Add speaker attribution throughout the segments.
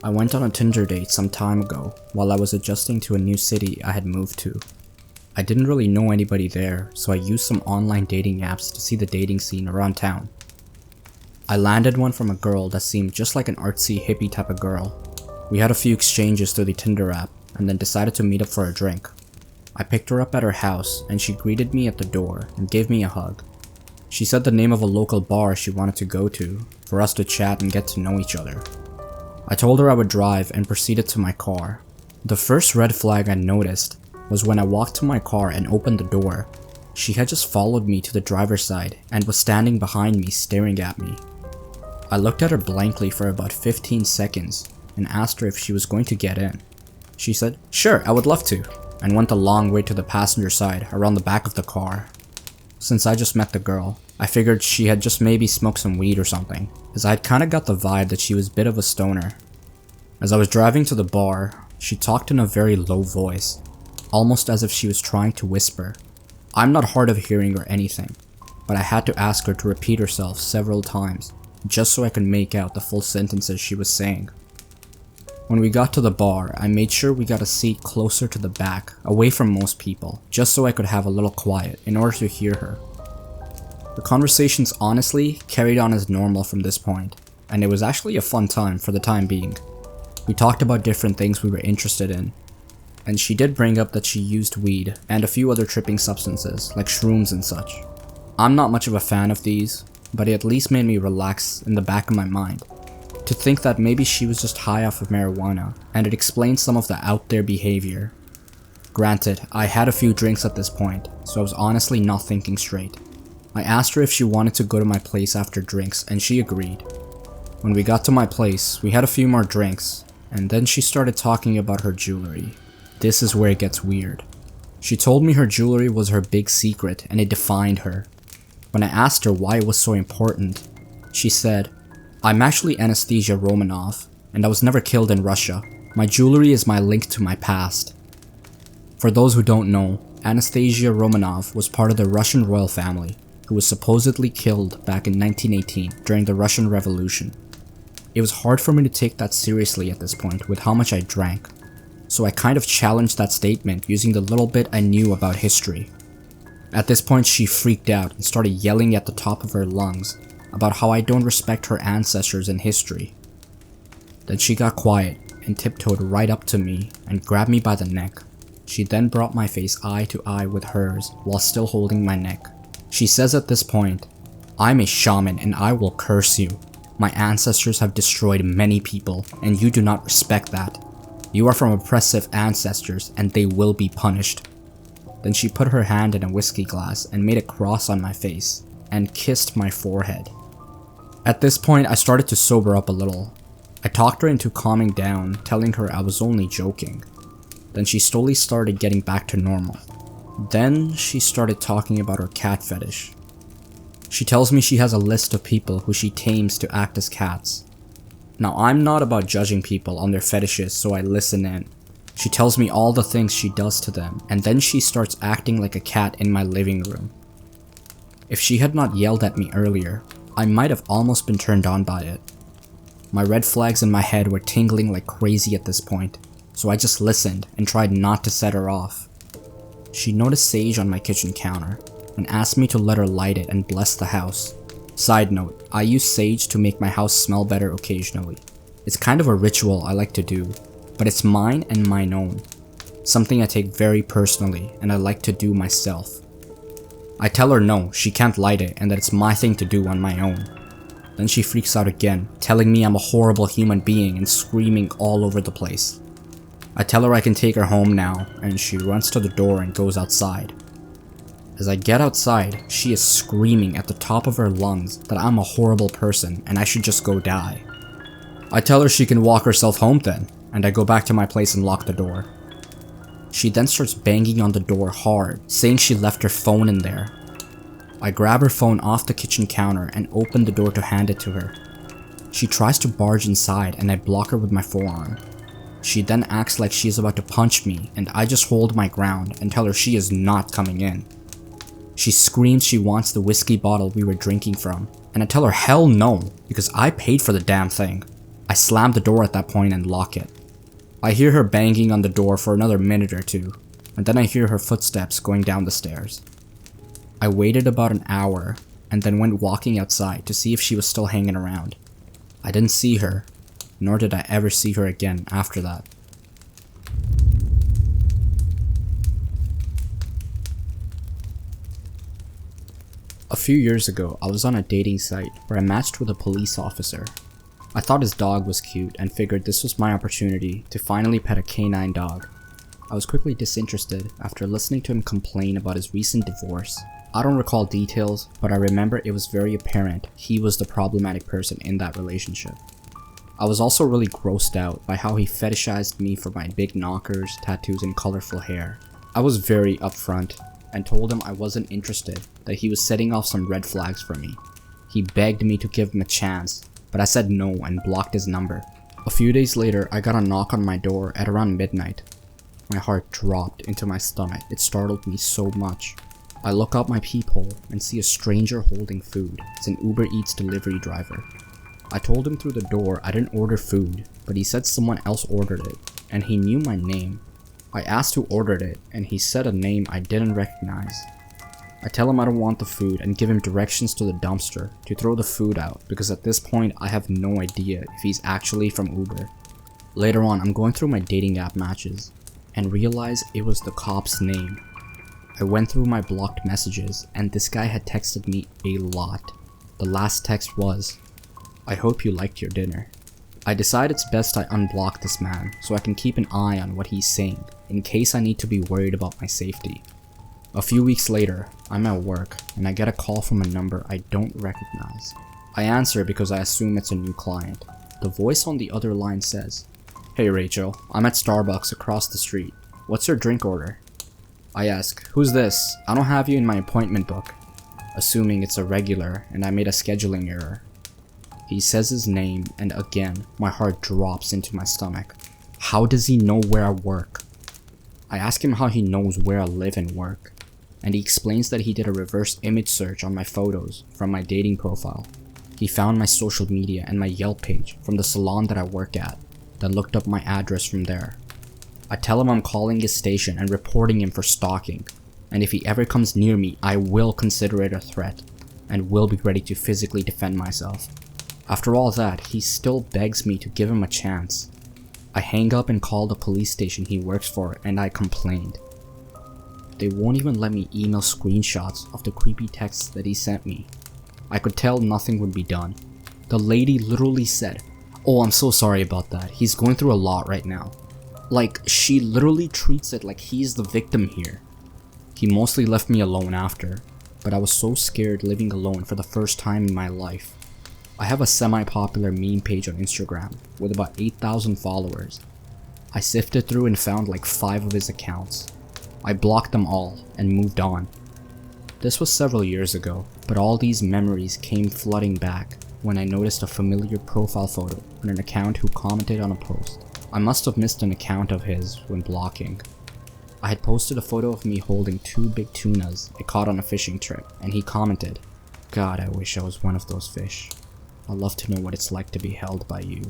Speaker 1: I went on a Tinder date some time ago while I was adjusting to a new city I had moved to. I didn't really know anybody there, so I used some online dating apps to see the dating scene around town. I landed one from a girl that seemed just like an artsy hippie type of girl. We had a few exchanges through the Tinder app and then decided to meet up for a drink. I picked her up at her house and she greeted me at the door and gave me a hug. She said the name of a local bar she wanted to go to for us to chat and get to know each other. I told her I would drive and proceeded to my car. The first red flag I noticed was when I walked to my car and opened the door. She had just followed me to the driver's side and was standing behind me staring at me. I looked at her blankly for about 15 seconds and asked her if she was going to get in. She said, "Sure, I would love to," and went a long way to the passenger side around the back of the car. Since I just met the girl, I figured she had just maybe smoked some weed or something, as I had kinda got the vibe that she was a bit of a stoner. As I was driving to the bar, she talked in a very low voice, almost as if she was trying to whisper. I'm not hard of hearing or anything, but I had to ask her to repeat herself several times, just so I could make out the full sentences she was saying. When we got to the bar, I made sure we got a seat closer to the back, away from most people, just so I could have a little quiet in order to hear her. The conversations honestly carried on as normal from this point, and it was actually a fun time for the time being. We talked about different things we were interested in, and she did bring up that she used weed and a few other tripping substances like shrooms and such. I'm not much of a fan of these, but it at least made me relax in the back of my mind to think that maybe she was just high off of marijuana, and it explains some of the out there behavior. Granted, I had a few drinks at this point, so I was honestly not thinking straight. I asked her if she wanted to go to my place after drinks, and she agreed. When we got to my place, we had a few more drinks, and then she started talking about her jewelry. This is where it gets weird. She told me her jewelry was her big secret and it defined her. When I asked her why it was so important, she said, "I'm actually ANASTASIA ROMANOV, and I was never killed in Russia. My jewelry is my link to my past." For those who don't know, ANASTASIA ROMANOV was part of the Russian royal family, who was supposedly killed back in 1918 during the Russian Revolution. It was hard for me to take that seriously at this point with how much I drank, so I kind of challenged that statement using the little bit I knew about history. At this point she freaked out and started yelling at the top of her lungs about how I don't respect her ancestors and history. Then she got quiet and tiptoed right up to me and grabbed me by the neck. She then brought my face eye to eye with hers while still holding my neck. She says at this point, "I'm a shaman and I will curse you. My ancestors have destroyed many people and you do not respect that. You are from oppressive ancestors and they will be punished." Then she put her hand in a whiskey glass and made a cross on my face and kissed my forehead. At this point I started to sober up a little. I talked her into calming down, telling her I was only joking. Then she slowly started getting back to normal. Then she started talking about her cat fetish. She tells me she has a list of people who she tames to act as cats. Now I'm not about judging people on their fetishes, so I listen in. She tells me all the things she does to them, and then she starts acting like a cat in my living room. If she had not yelled at me earlier, I might have almost been turned on by it. My red flags in my head were tingling like crazy at this point, so I just listened and tried not to set her off. She noticed sage on my kitchen counter and asked me to let her light it and bless the house. Side note, I use sage to make my house smell better occasionally. It's kind of a ritual I like to do, but it's mine and mine own. Something I take very personally and I like to do myself. I tell her no, she can't light it and that it's my thing to do on my own. Then she freaks out again, telling me I'm a horrible human being and screaming all over the place. I tell her I can take her home now, and she runs to the door and goes outside. As I get outside, she is screaming at the top of her lungs that I'm a horrible person and I should just go die. I tell her she can walk herself home then, and I go back to my place and lock the door. She then starts banging on the door hard, saying she left her phone in there. I grab her phone off the kitchen counter and open the door to hand it to her. She tries to barge inside and I block her with my forearm. She then acts like she is about to punch me and I just hold my ground and tell her she is not coming in. She screams she wants the whiskey bottle we were drinking from, and I tell her hell no, because I paid for the damn thing. I slam the door at that point and lock it. I hear her banging on the door for another minute or two, and then I hear her footsteps going down the stairs. I waited about an hour and then went walking outside to see if she was still hanging around. I didn't see her, nor did I ever see her again after that. A few years ago, I was on a dating site where I matched with a police officer. I thought his dog was cute and figured this was my opportunity to finally pet a canine dog. I was quickly disinterested after listening to him complain about his recent divorce. I don't recall details, but I remember it was very apparent he was the problematic person in that relationship. I was also really grossed out by how he fetishized me for my big knockers, tattoos, and colorful hair. I was very upfront and told him I wasn't interested, that he was setting off some red flags for me. He begged me to give him a chance, but I said no and blocked his number. A few days later, I got a knock on my door at around midnight. My heart dropped into my stomach. It startled me so much. I look out my peephole and see a stranger holding food. It's an Uber Eats delivery driver. I told him through the door I didn't order food, but he said someone else ordered it, and he knew my name. I asked who ordered it, and he said a name I didn't recognize. I tell him I don't want the food and give him directions to the dumpster to throw the food out, because at this point I have no idea if he's actually from Uber. Later on, I'm going through my dating app matches and realize it was the cop's name. I went through my blocked messages and this guy had texted me a lot. The last text was, "I hope you liked your dinner." I decide it's best I unblock this man so I can keep an eye on what he's saying in case I need to be worried about my safety. A few weeks later, I'm at work and I get a call from a number I don't recognize. I answer because I assume it's a new client. The voice on the other line says, "Hey Rachel, I'm at Starbucks across the street. What's your drink order?" I ask, "Who's this? I don't have you in my appointment book," assuming it's a regular and I made a scheduling error. He says his name and again, my heart drops into my stomach. How does he know where I work? I ask him how he knows where I live and work, and he explains that he did a reverse image search on my photos from my dating profile. He found my social media and my Yelp page from the salon that I work at, then looked up my address from there. I tell him I'm calling his station and reporting him for stalking, and if he ever comes near me, I will consider it a threat, and will be ready to physically defend myself. After all that, he still begs me to give him a chance. I hang up and call the police station he works for and I complained. They won't even let me email screenshots of the creepy texts that he sent me. I could tell nothing would be done. The lady literally said, "Oh, I'm so sorry about that. He's going through a lot right now." Like, she literally treats it like he's the victim here. He mostly left me alone after, but I was so scared living alone for the first time in my life. I have a semi-popular meme page on Instagram with about 8,000 followers. I sifted through and found like 5 of his accounts. I blocked them all and moved on. This was several years ago, but all these memories came flooding back when I noticed a familiar profile photo on an account who commented on a post. I must have missed an account of his when blocking. I had posted a photo of me holding 2 big tunas I caught on a fishing trip, and he commented, "God, I wish I was one of those fish. I'd love to know what it's like to be held by you."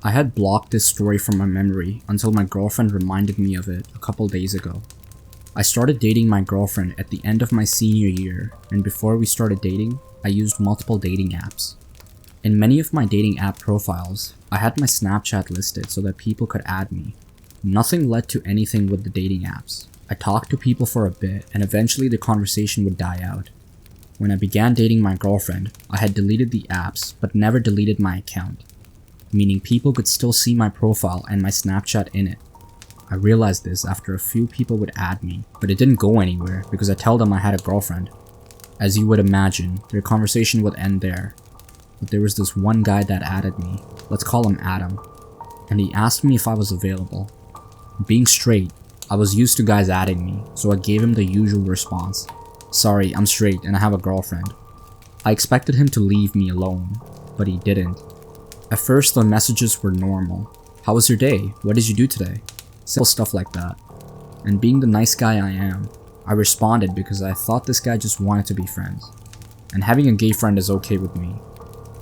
Speaker 1: I had blocked this story from my memory until my girlfriend reminded me of it a couple days ago. I started dating my girlfriend at the end of my senior year, and before we started dating, I used multiple dating apps. In many of my dating app profiles, I had my Snapchat listed so that people could add me. Nothing led to anything with the dating apps. I talked to people for a bit, and eventually the conversation would die out. When I began dating my girlfriend, I had deleted the apps, but never deleted my account, meaning people could still see my profile and my Snapchat in it. I realized this after a few people would add me, but it didn't go anywhere because I told them I had a girlfriend. As you would imagine, their conversation would end there. But there was this one guy that added me, let's call him Adam, and he asked me if I was available. Being straight, I was used to guys adding me, so I gave him the usual response, "Sorry, I'm straight and I have a girlfriend." I expected him to leave me alone, but he didn't. At first the messages were normal. "How was your day? What did you do today?" Simple stuff like that. And being the nice guy I am, I responded because I thought this guy just wanted to be friends, and having a gay friend is okay with me.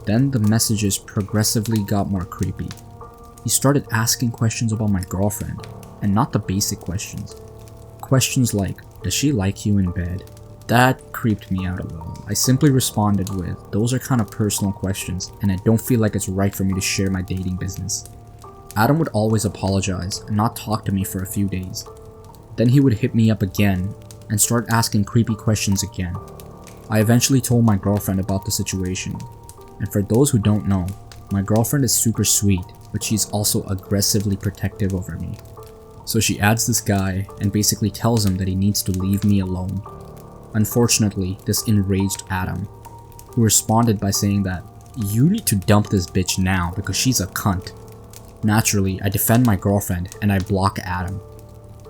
Speaker 1: Then the messages progressively got more creepy. He started asking questions about my girlfriend, and not the basic questions. Questions like, does she like you in bed? That creeped me out a little. I simply responded with, those are kind of personal questions, and I don't feel like it's right for me to share my dating business. Adam would always apologize and not talk to me for a few days. Then he would hit me up again and start asking creepy questions again. I eventually told my girlfriend about the situation, and for those who don't know, my girlfriend is super sweet, but she's also aggressively protective over me. So she adds this guy and basically tells him that he needs to leave me alone. Unfortunately, this enraged Adam, who responded by saying that, you need to dump this bitch now because she's a cunt. Naturally, I defend my girlfriend and I block Adam.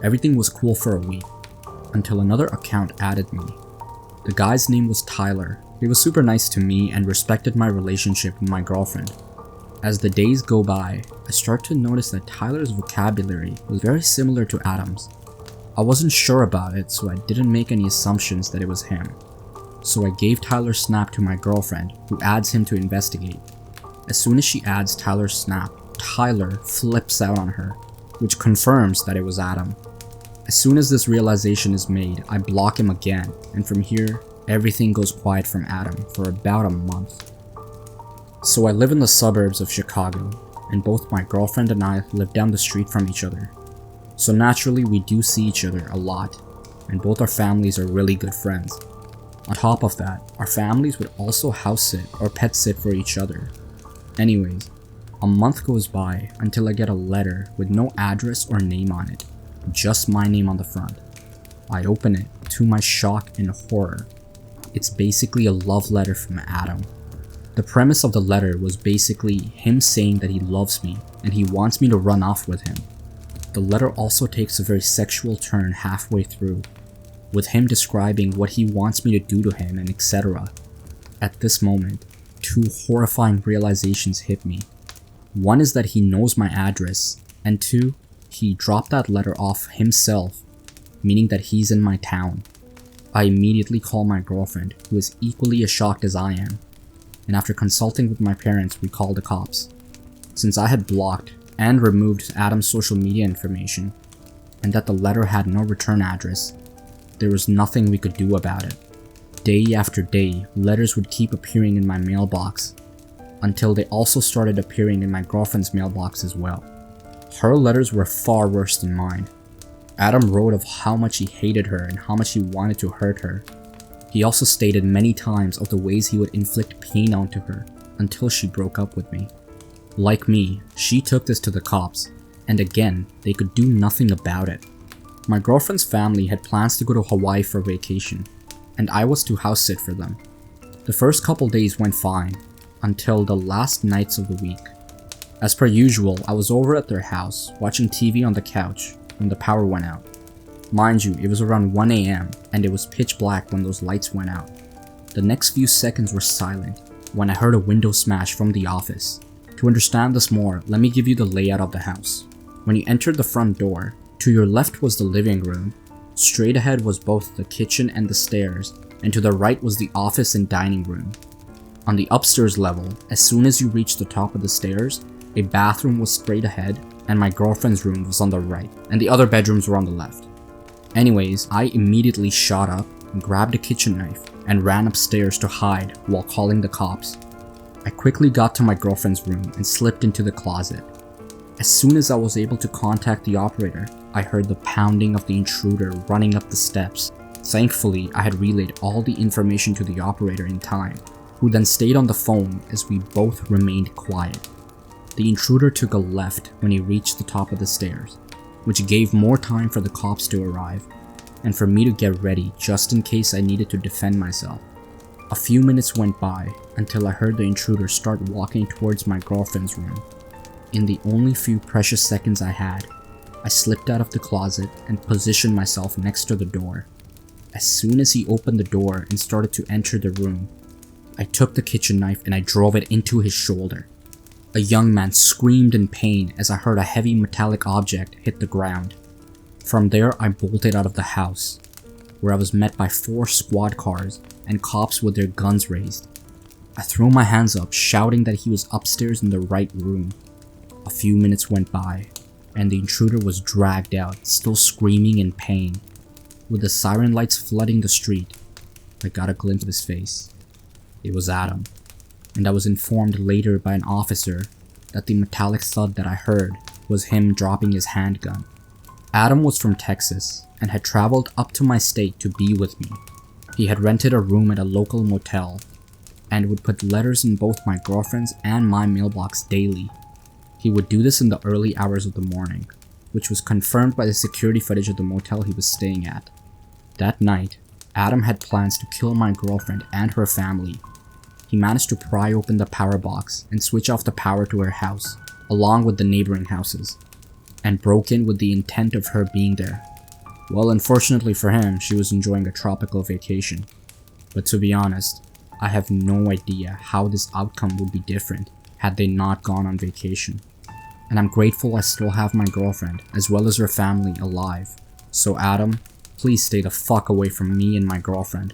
Speaker 1: Everything was cool for a week, until another account added me. The guy's name was Tyler. He was super nice to me and respected my relationship with my girlfriend. As the days go by, I start to notice that Tyler's vocabulary was very similar to Adam's. I wasn't sure about it, so I didn't make any assumptions that it was him. So I gave Tyler's snap to my girlfriend, who adds him to investigate. As soon as she adds Tyler's snap, Tyler flips out on her, which confirms that it was Adam. As soon as this realization is made, I block him again, and from here, everything goes quiet from Adam for about a month. So I live in the suburbs of Chicago, and both my girlfriend and I live down the street from each other. So naturally we do see each other a lot, and both our families are really good friends. On top of that, our families would also house sit or pet sit for each other. Anyways, a month goes by until I get a letter with no address or name on it, just my name on the front. I open it, to my shock and horror. It's basically a love letter from Adam. The premise of the letter was basically him saying that he loves me and he wants me to run off with him. The letter also takes a very sexual turn halfway through, with him describing what he wants me to do to him and etc. At this moment, two horrifying realizations hit me. One is that he knows my address, and two, he dropped that letter off himself, meaning that he's in my town. I immediately call my girlfriend, who is equally as shocked as I am, and after consulting with my parents, we called the cops. Since I had blocked and removed Adam's social media information, and that the letter had no return address, there was nothing we could do about it. Day after day, letters would keep appearing in my mailbox, until they also started appearing in my girlfriend's mailbox as well. Her letters were far worse than mine. Adam wrote of how much he hated her and how much he wanted to hurt her. He also stated many times of the ways he would inflict pain onto her until she broke up with me. Like me, she took this to the cops, and again, they could do nothing about it. My girlfriend's family had plans to go to Hawaii for vacation, and I was to house sit for them. The first couple days went fine, until the last nights of the week. As per usual, I was over at their house, watching TV on the couch, when the power went out. Mind you, it was around 1 AM, and it was pitch black when those lights went out. The next few seconds were silent, when I heard a window smash from the office. To understand this more, let me give you the layout of the house. When you entered the front door, to your left was the living room, straight ahead was both the kitchen and the stairs, and to the right was the office and dining room. On the upstairs level, as soon as you reached the top of the stairs, a bathroom was straight ahead, and my girlfriend's room was on the right, and the other bedrooms were on the left. Anyways, I immediately shot up, grabbed a kitchen knife, and ran upstairs to hide while calling the cops. I quickly got to my girlfriend's room and slipped into the closet. As soon as I was able to contact the operator, I heard the pounding of the intruder running up the steps. Thankfully, I had relayed all the information to the operator in time, who then stayed on the phone as we both remained quiet. The intruder took a left when he reached the top of the stairs, which gave more time for the cops to arrive, and for me to get ready just in case I needed to defend myself. A few minutes went by until I heard the intruder start walking towards my girlfriend's room. In the only few precious seconds I had, I slipped out of the closet and positioned myself next to the door. As soon as he opened the door and started to enter the room, I took the kitchen knife and I drove it into his shoulder. A young man screamed in pain as I heard a heavy metallic object hit the ground. From there, I bolted out of the house. where I was met by 4 squad cars and cops with their guns raised. I threw my hands up, shouting that he was upstairs in the right room. A few minutes went by, and the intruder was dragged out, still screaming in pain. With the siren lights flooding the street, I got a glimpse of his face. It was Adam, and I was informed later by an officer that the metallic thud that I heard was him dropping his handgun. Adam was from Texas and had traveled up to my state to be with me. He had rented a room at a local motel and would put letters in both my girlfriend's and my mailbox daily. He would do this in the early hours of the morning, which was confirmed by the security footage of the motel he was staying at. That night, Adam had plans to kill my girlfriend and her family. He managed to pry open the power box and switch off the power to her house, along with the neighboring houses, and broke in with the intent of her being there. Well, unfortunately for him, she was enjoying a tropical vacation. But to be honest, I have no idea how this outcome would be different had they not gone on vacation. And I'm grateful I still have my girlfriend, as well as her family, alive. So Adam, please stay the fuck away from me and my girlfriend.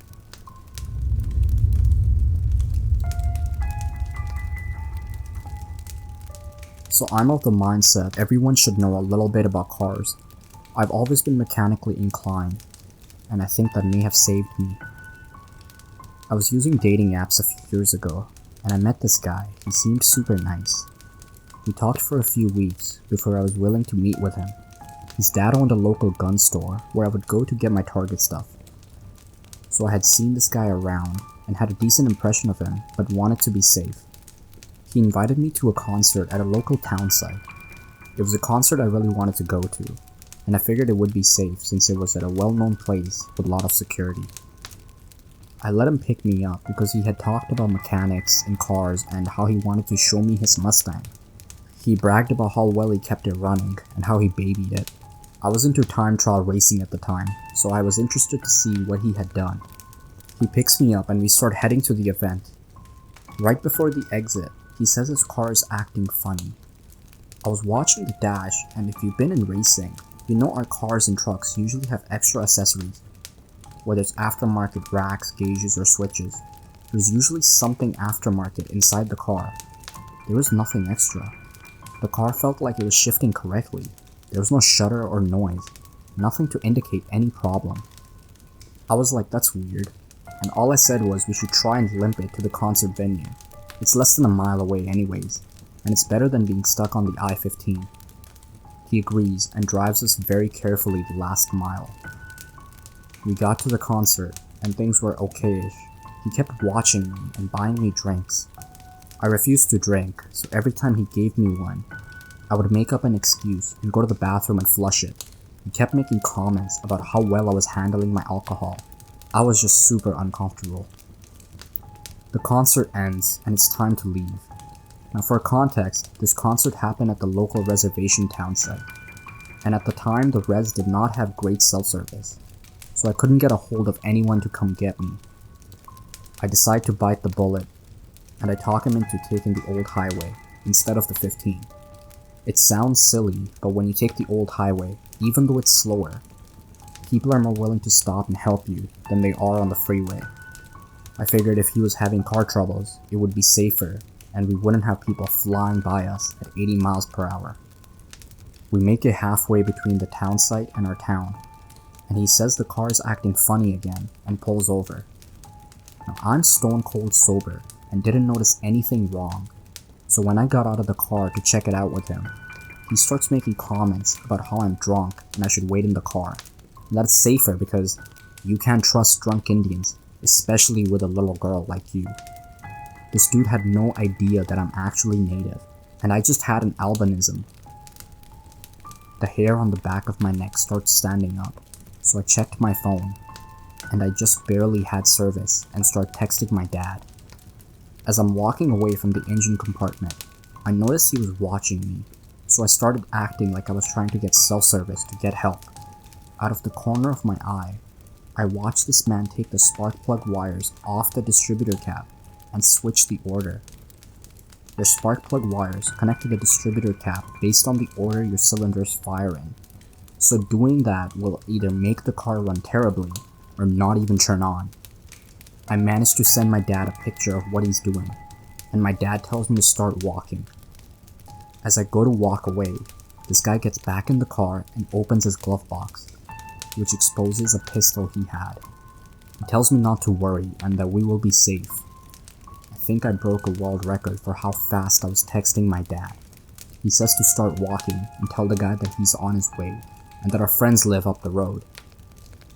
Speaker 1: So I'm of the mindset everyone should know a little bit about cars. I've always been mechanically inclined, and I think that may have saved me. I was using dating apps a few years ago, and I met this guy. He seemed super nice. We talked for a few weeks before I was willing to meet with him. His dad owned a local gun store where I would go to get my Target stuff. So I had seen this guy around and had a decent impression of him, but wanted to be safe. He invited me to a concert at a local town site. It was a concert I really wanted to go to, and I figured it would be safe since it was at a well-known place with a lot of security. I let him pick me up because he had talked about mechanics and cars and how he wanted to show me his Mustang. He bragged about how well he kept it running and how he babied it. I was into time trial racing at the time, so I was interested to see what he had done. He picks me up and we start heading to the event. Right before the exit, he says his car is acting funny. I was watching the dash, and if you've been in racing, you know our cars and trucks usually have extra accessories. Whether it's aftermarket racks, gauges, or switches, there's usually something aftermarket inside the car. There was nothing extra. The car felt like it was shifting correctly. There was no shudder or noise, nothing to indicate any problem. I was like, that's weird, and all I said was we should try and limp it to the concert venue. It's less than a mile away anyways, and it's better than being stuck on the I-15. He agrees and drives us very carefully the last mile. We got to the concert, and things were okayish. He kept watching me and buying me drinks. I refused to drink, so every time he gave me one, I would make up an excuse and go to the bathroom and flush it. He kept making comments about how well I was handling my alcohol. I was just super uncomfortable. The concert ends, and it's time to leave. Now for context, this concert happened at the local reservation town site, and at the time the res did not have great cell service, so I couldn't get a hold of anyone to come get me. I decide to bite the bullet, and I talk him into taking the old highway instead of the 15. It sounds silly, but when you take the old highway, even though it's slower, people are more willing to stop and help you than they are on the freeway. I figured if he was having car troubles, it would be safer, and we wouldn't have people flying by us at 80 miles per hour. We make it halfway between the town site and our town, and he says the car is acting funny again and pulls over. Now, I'm stone cold sober and didn't notice anything wrong, so when I got out of the car to check it out with him, he starts making comments about how I'm drunk and I should wait in the car, and that it's safer because you can't trust drunk Indians, especially with a little girl like you. This dude had no idea that I'm actually native, and I just had an albinism. The hair on the back of my neck starts standing up, so I checked my phone, and I just barely had service and start texting my dad. As I'm walking away from the engine compartment, I noticed he was watching me, so I started acting like I was trying to get self-service to get help. Out of the corner of my eye, I watched this man take the spark plug wires off the distributor cap and switch the order. Your spark plug wires connect to the distributor cap based on the order your cylinders fire in. So doing that will either make the car run terribly or not even turn on. I managed to send my dad a picture of what he's doing, and my dad tells me to start walking. As I go to walk away, this guy gets back in the car and opens his glove box, which exposes a pistol he had. He tells me not to worry and that we will be safe. I think I broke a world record for how fast I was texting my dad. He says to start walking and tell the guy that he's on his way and that our friends live up the road.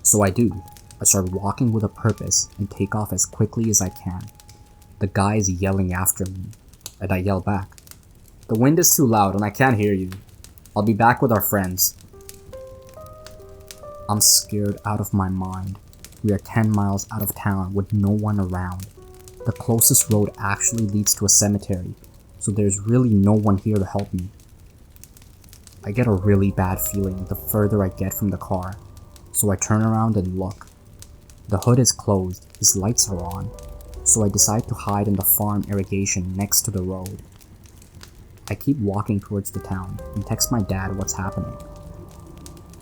Speaker 1: So I do. I start walking with a purpose and take off as quickly as I can. The guy is yelling after me, and I yell back. The wind is too loud and I can't hear you. I'll be back with our friends. I'm scared out of my mind. We are 10 miles out of town with no one around. The closest road actually leads to a cemetery, so there's really no one here to help me. I get a really bad feeling the further I get from the car, so I turn around and look. The hood is closed, his lights are on, so I decide to hide in the farm irrigation next to the road. I keep walking towards the town and text my dad what's happening.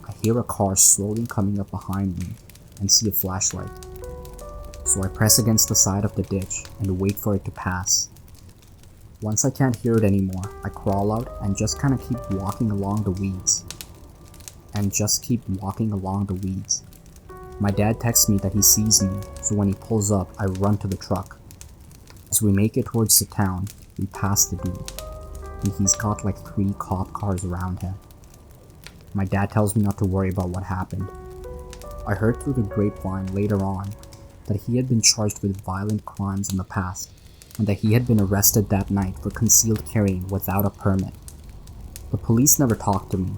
Speaker 1: I hear a car slowly coming up behind me and see a flashlight. So I press against the side of the ditch and wait for it to pass. Once I can't hear it anymore, I crawl out and just kinda keep walking along the weeds. My dad texts me that he sees me, so when he pulls up, I run to the truck. As we make it towards the town, we pass the dude, and he's got like 3 cop cars around him. My dad tells me not to worry about what happened. I heard through the grapevine later on that he had been charged with violent crimes in the past, and that he had been arrested that night for concealed carrying without a permit. The police never talked to me,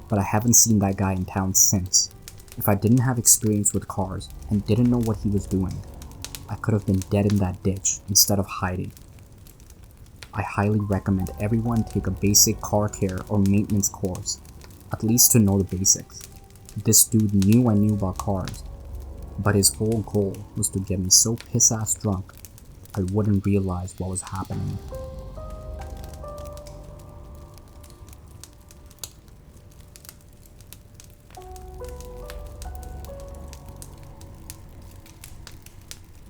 Speaker 1: but I haven't seen that guy in town since. If I didn't have experience with cars and didn't know what he was doing, I could have been dead in that ditch instead of hiding. I highly recommend everyone take a basic car care or maintenance course, at least to know the basics. This dude knew I knew about cars, but his whole goal was to get me so piss-ass drunk I wouldn't realize what was happening.